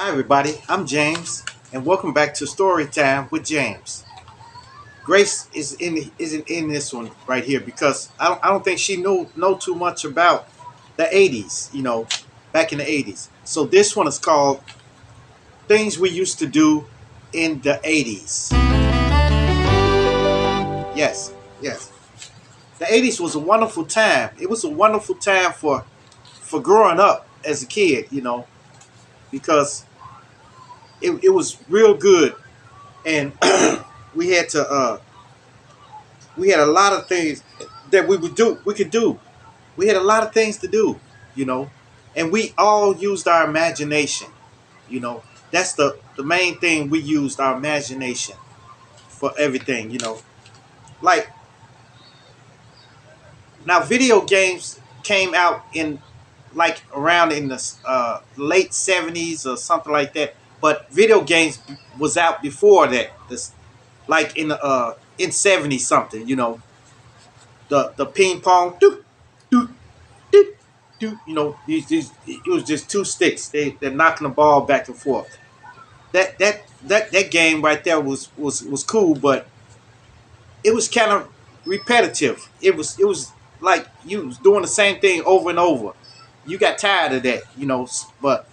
Hi everybody, I'm James, and welcome back to Storytime with James. Grace isn't in this one right here because I don't think she know too much about the 80's, back in the 80's. So this one is called Things We Used to Do in the 80's. Yes, yes. The 80's was a wonderful time. It was a wonderful time for growing up as a kid, because it was real good, and we had to we had a lot of things that we could do. We had a lot of things to do, you know and we all used our imagination. That's the main thing. We used our imagination for everything. Like, now video games came out in, like, around in the late 70's or something like that, but video games was out before that. This, like, in 70 something. The ping pong, do do do do. It was just two sticks. They're knocking the ball back and forth. That game right there was cool, but it was kind of repetitive. It was like you was doing the same thing over and over. You got tired of that, but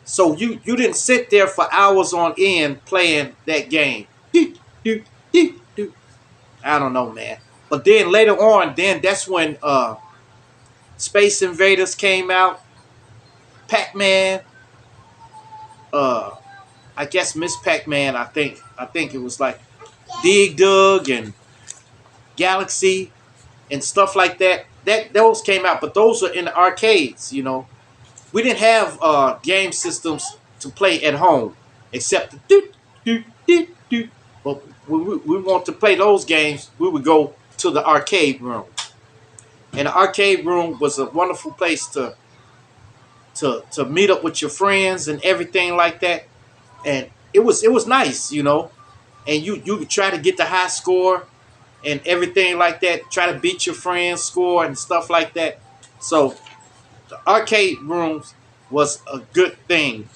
so you didn't sit there for hours on end playing that game. Do, do, do, do. I don't know, man. But then later on, then that's when Space Invaders came out, Pac-Man, uh, I guess Miss Pac-Man. I think it was like Dig Dug and Galaxy and stuff like that. Those came out, but those are in the arcades. We didn't have game systems to play at home except the do do do do. But when we want to play those games, we would go to the arcade room, and the arcade room was a wonderful place to meet up with your friends and everything like that. And it was nice. And you could try to get the high score and everything like that, try to beat your friend's score and stuff like that. So the arcade rooms was a good thing,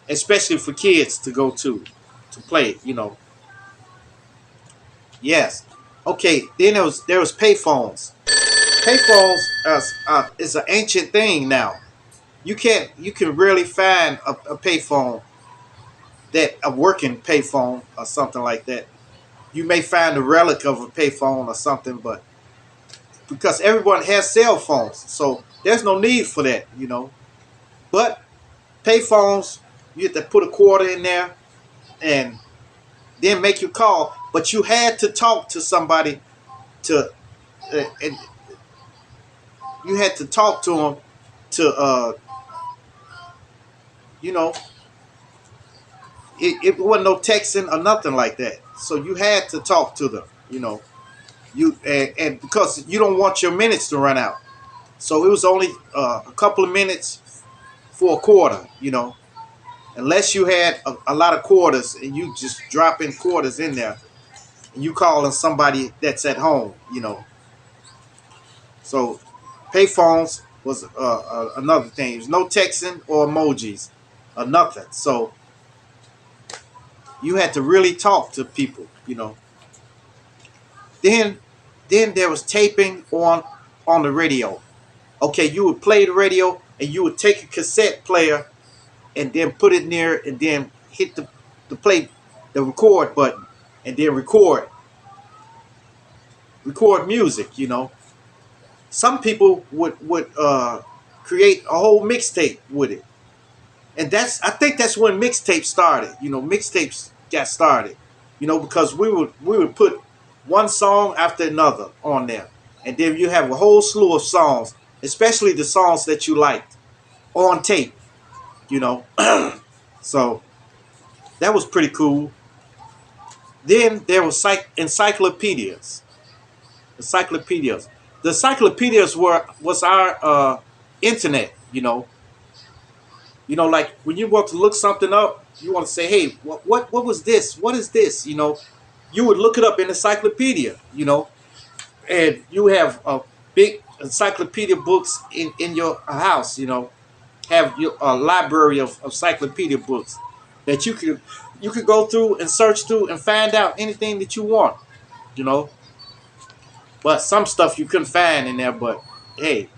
especially for kids to go to play. Yes. Okay, then there was payphones. Payphones is an ancient thing now. You can rarely find a payphone, that a working payphone or something like that. You may find a relic of a payphone or something, but because everyone has cell phones, so there's no need for that. But payphones, you have to put a quarter in there and then make your call. But you had to talk to somebody and you had to talk to them to you know it wasn't no texting or nothing like that. So you had to talk to them. And because you don't want your minutes to run out, so it was only a couple of minutes for a quarter. Unless you had a lot of quarters and you just dropping quarters in there and you calling somebody that's at home. So payphones was another thing. There's no texting or emojis or nothing. So you had to really talk to people. Then there was taping on the radio. Okay, you would play the radio and you would take a cassette player and then put it near and then hit the play the record button and then record music. Some people would create a whole mixtape with it. And I think that's when mixtapes started. Mixtapes got started. Because we would put one song after another on there, and then you have a whole slew of songs, especially the songs that you liked, on tape. You know, so that was pretty cool. Then there was encyclopedias. Encyclopedias. The encyclopedias was our internet. Like when you want to look something up, you want to say, "Hey, what was this? What is this?" You would look it up in encyclopedia. And you have big encyclopedia books in your house. have your library of encyclopedia books that you could go through and search through and find out anything that you want, you know. But some stuff you couldn't find in there, but hey,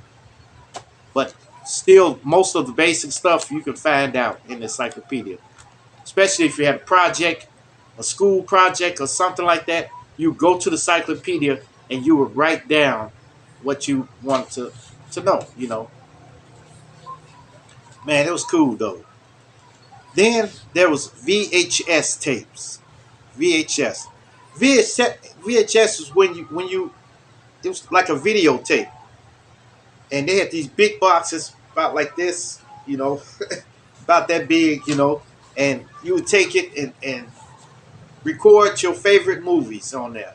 but still most of the basic stuff you can find out in the encyclopedia. Especially if you had a project, a school project or something like that, you go to the encyclopedia and you would write down what you want to know, you know. Man, it was cool though. Then there was VHS tapes. VHS. VHS was when you it was like a videotape. And they had these big boxes about like this, you know, about that big, you know, and you would take it and record your favorite movies on there,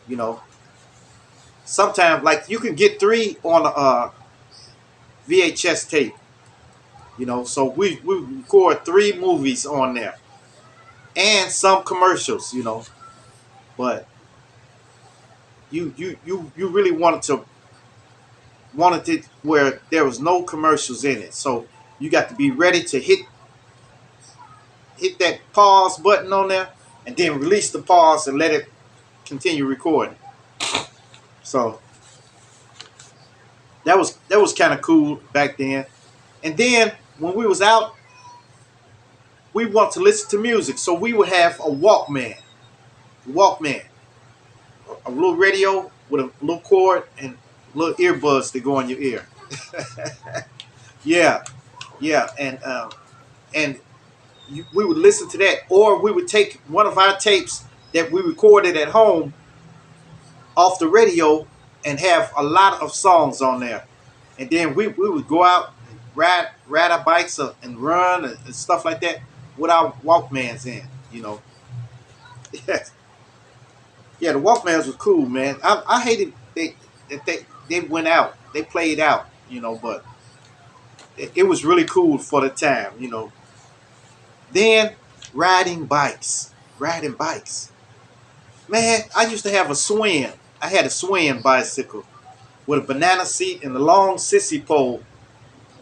you know. Sometimes like you can get 3 on a VHS tape, you know. So we record 3 movies on there and some commercials, you know. But you really wanted it where there was no commercials in it. So you got to be ready to hit that pause button on there and then release the pause and let it continue recording. So that was kind of cool back then. And then when we was out, we want to listen to music, so we would have a Walkman, a little radio with a little cord and little earbuds that go in your ear. Yeah, yeah, and we would listen to that, or we would take one of our tapes that we recorded at home off the radio and have a lot of songs on there, and then we would go out and ride our bikes and run and stuff like that with our Walkmans in, you know. Yeah, yeah, the Walkmans were cool, man. I hated they went out, they played out, you know, but it was really cool for the time, you know. Then riding bikes. Man, I used to have a swing. I had a swing bicycle with a banana seat and a long sissy pole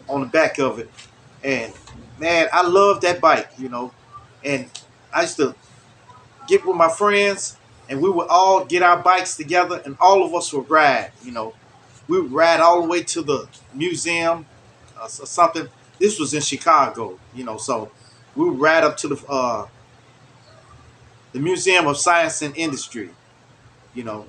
on the back of it. And man, I loved that bike, you know. And I used to get with my friends and we would all get our bikes together and all of us would ride, you know. We would ride all the way to the museum or something. This was in Chicago, you know, so we would ride up to the Museum of Science and Industry, you know.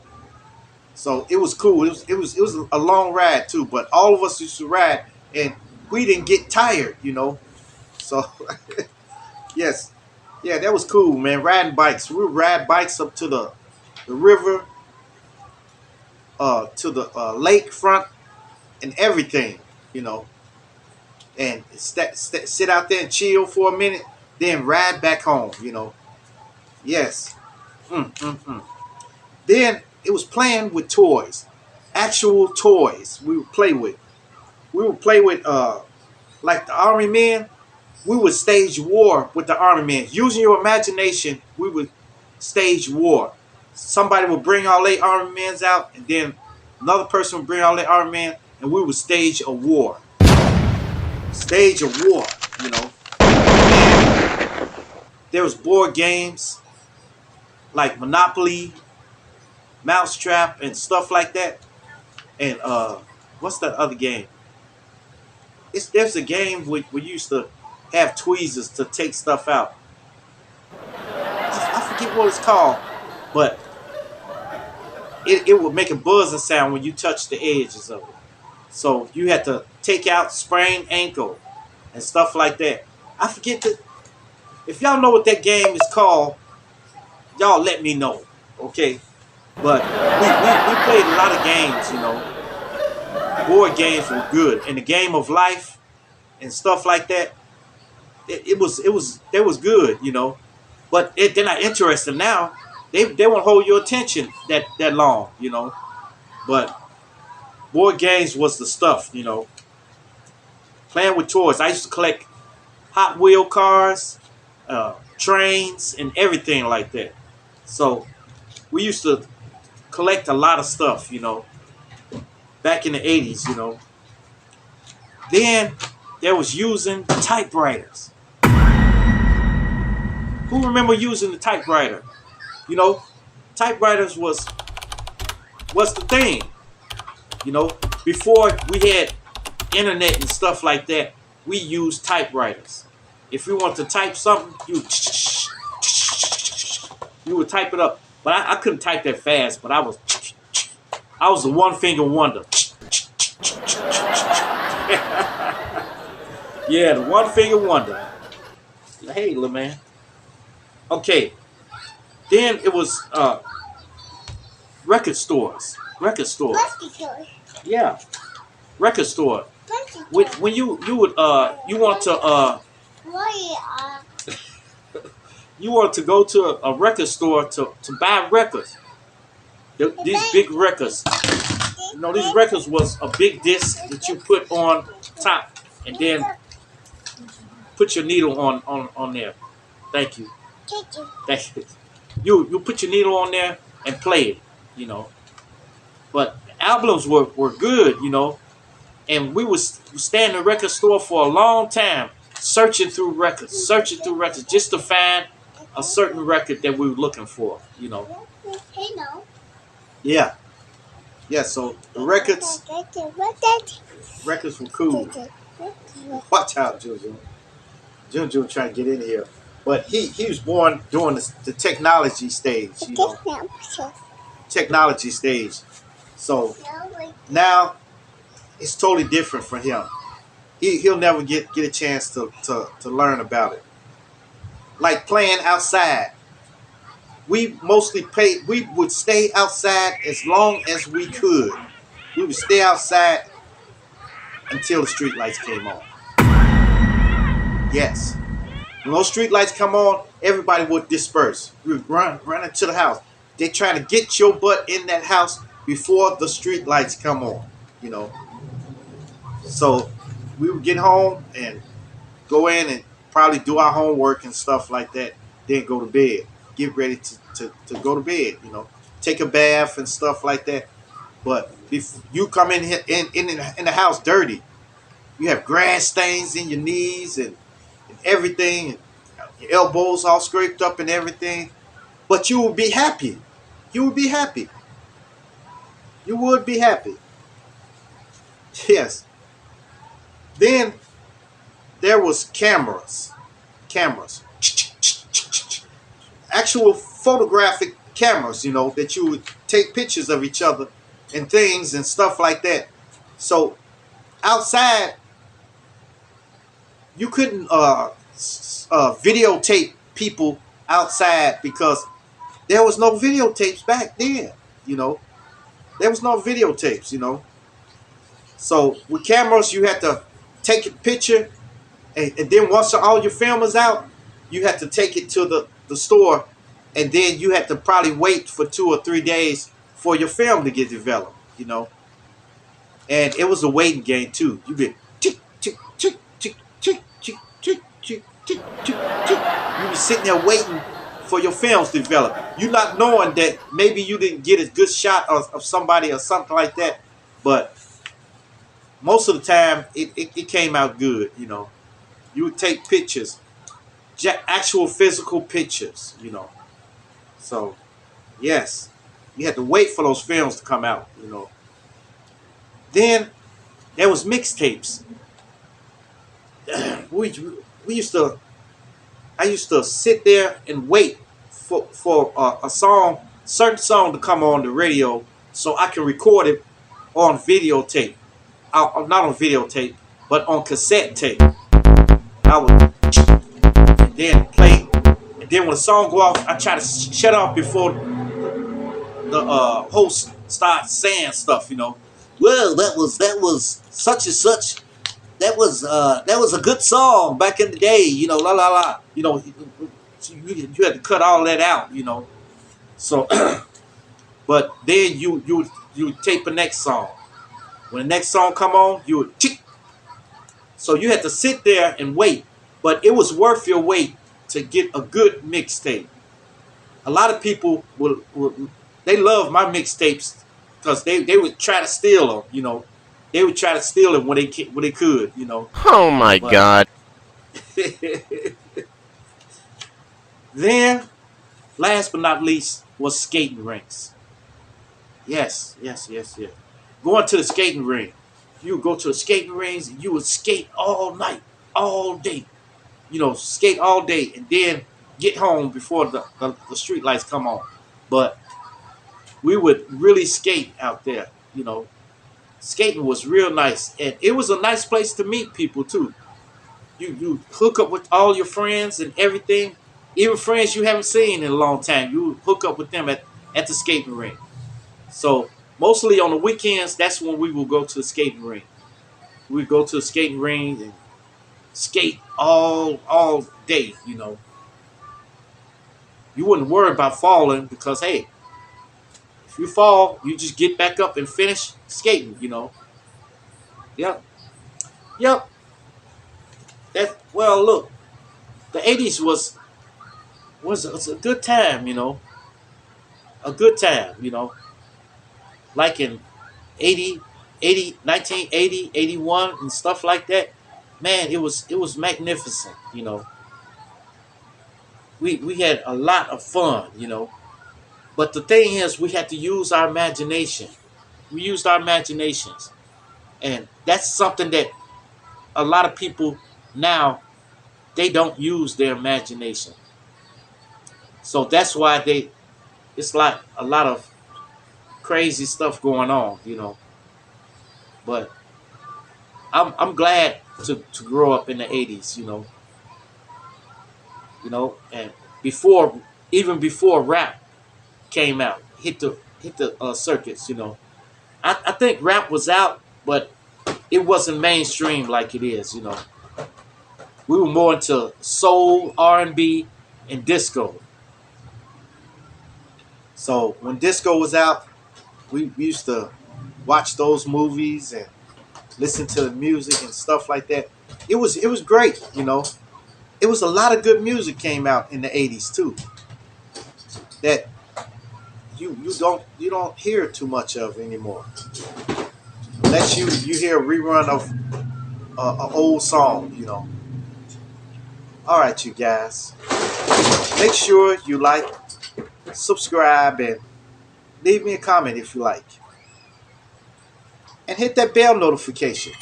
So it was cool. It was a long ride too, but all of us used to ride and we didn't get tired, you know. So yes, yeah, that was cool, man. Riding bikes. We would ride bikes up to the river, to the lake front, and everything, you know. And sit out there and chill for a minute, then ride back home, you know. Yes. Mm. Then it was playing with toys, actual toys. We would play with. We would play with like the Army Men. We would stage war with the Army Men. Using your imagination, we would stage war. Somebody would bring all their Army Men out, and then another person would bring all their Army Men, and we would stage a war. Stage a war, you know. And there was board games like Monopoly, Mousetrap, and stuff like that. And what's that other game? There's a game where we used to have tweezers to take stuff out. I forget what it's called, but it would make a buzzing sound when you touch the edges of it. So you had to take out sprained ankle and stuff like that. I forget that. If y'all know what that game is called, y'all let me know, okay? But we played a lot of games, you know. Board games were good, and the game of life and stuff like that. It was good, you know. But they're not interested now. They won't hold your attention that long, you know. But board games was the stuff, you know. Playing with toys. I used to collect Hot Wheel cars, trains, and everything like that. So we used to collect a lot of stuff, you know, back in the 80's, you know. Then They was using typewriters. Who remember using the typewriter? You know, typewriters was the thing. You know, before we had internet and stuff like that, we used typewriters. If you want to type something, you would type it up. But I couldn't type that fast. But I was the one finger wonder. Yeah, the one finger wonder. Hey, little man. Okay. Then it was record stores. Record stores. Yeah, record store. When you would you want to you want to go to a record store to buy records. These big records. You know, these records was a big disc that you put on top and then put your needle on there. Thank you. Thank you. You put your needle on there and play it, you know. But albums were good, you know. And we would stand in the record store for a long time searching through records just to find a certain record that we were looking for, you know. Yeah. Yeah, so the records were cool. Watch out, Jojo. Jojo trying to get in here. But he was born during the technology stage, you know. Technology stage. So now it's totally different for him. He'll never get a chance to learn about it. Like playing outside. We would stay outside as long as we could. We would stay outside until the street lights came on. Yes. When those street lights come on, everybody would disperse. We would run into the house. They're trying to get your butt in that house before the street lights come on, you know. So we would get home and go in and probably do our homework and stuff like that, then go to bed. Get ready to go to bed, you know. Take a bath and stuff like that. But if you come in here in the house dirty, you have grass stains in your knees and everything, and your elbows all scraped up and everything. But you would be happy. You would be happy. You would be happy. Yes. Then there was cameras. Actual photographic cameras, you know, that you would take pictures of each other and things and stuff like that. So outside, you couldn't videotape people outside because there was no videotapes back then, you know. There was no videotapes, you know. So with cameras, you had to take a picture, and then once all your film was out, you had to take it to the store, and then you had to probably wait for 2 or 3 days for your film to get developed, you know. And it was a waiting game too. You be tick tick tick tick tick tick tick tick tick tick tick. You be sitting there waiting for your films to develop. You not knowing that maybe you didn't get a good shot of somebody or something like that, but most of the time it came out good, you know. You would take pictures, actual physical pictures, you know. So, yes, you had to wait for those films to come out, you know. Then there was mixtapes. I used to sit there and wait for a certain song to come on the radio so I can record it on videotape. Not on videotape, but on cassette tape. I would and then play, and then when the song go off, I try to shut off before the host starts saying stuff. You know, well, that was such and such. That was a good song back in the day. You know, la la la. You know, you had to cut all that out. You know, so but then you tape the next song. When the next song come on, you would tick. So you had to sit there and wait. But it was worth your wait to get a good mixtape. A lot of people they love my mixtapes because they would try to steal them, you know. They would try to steal it when they could, you know. Oh my But god. then, last but not least, was skating rinks. Yes, yes, yes, yes. Going to the skating ring. You would go to the skating rings and you would skate all night, all day. You know, skate all day and then get home before the street lights come on. But we would really skate out there, you know. Skating was real nice. And it was a nice place to meet people too. You hook up with all your friends and everything. Even friends you haven't seen in a long time. You hook up with them at the skating ring. So mostly on the weekends, that's when we will go to the skating ring. We go to the skating ring and skate all day. You know, you wouldn't worry about falling because hey, if you fall, you just get back up and finish skating. You know. Yep. Yep. That well, look, the 80's was a good time. You know, a good time. You know, like in 80, 80, 1980, 81, and stuff like that. Man, it was magnificent. You know, we had a lot of fun, you know. But the thing is, we had to use our imagination. We used our imaginations, and that's something that a lot of people now they don't use their imagination. So that's why it's like a lot of crazy stuff going on, you know. But I'm glad to grow up in the 80's, and before even before rap came out, hit the circuits, you know. I think rap was out, but it wasn't mainstream like it is. You know, we were more into soul, R&B, and disco. So when disco was out, we used to watch those movies and listen to the music and stuff like that. It was great. You know, it was a lot of good music came out in the 80's too. That you don't hear too much of anymore. Unless you hear a rerun of an old song. You know. All right, you guys. Make sure you like, subscribe, and leave me a comment if you like. And hit that bell notification.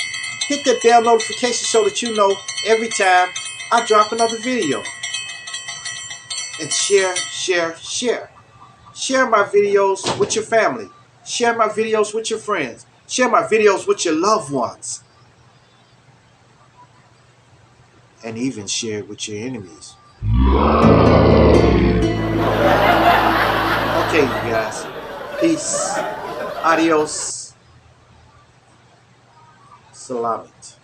Hit that bell notification so that you know every time I drop another video. And share, share, share. Share my videos with your family. Share my videos with your friends. Share my videos with your loved ones. And even share it with your enemies. Okay, you guys. Peace. Adios. Salamit.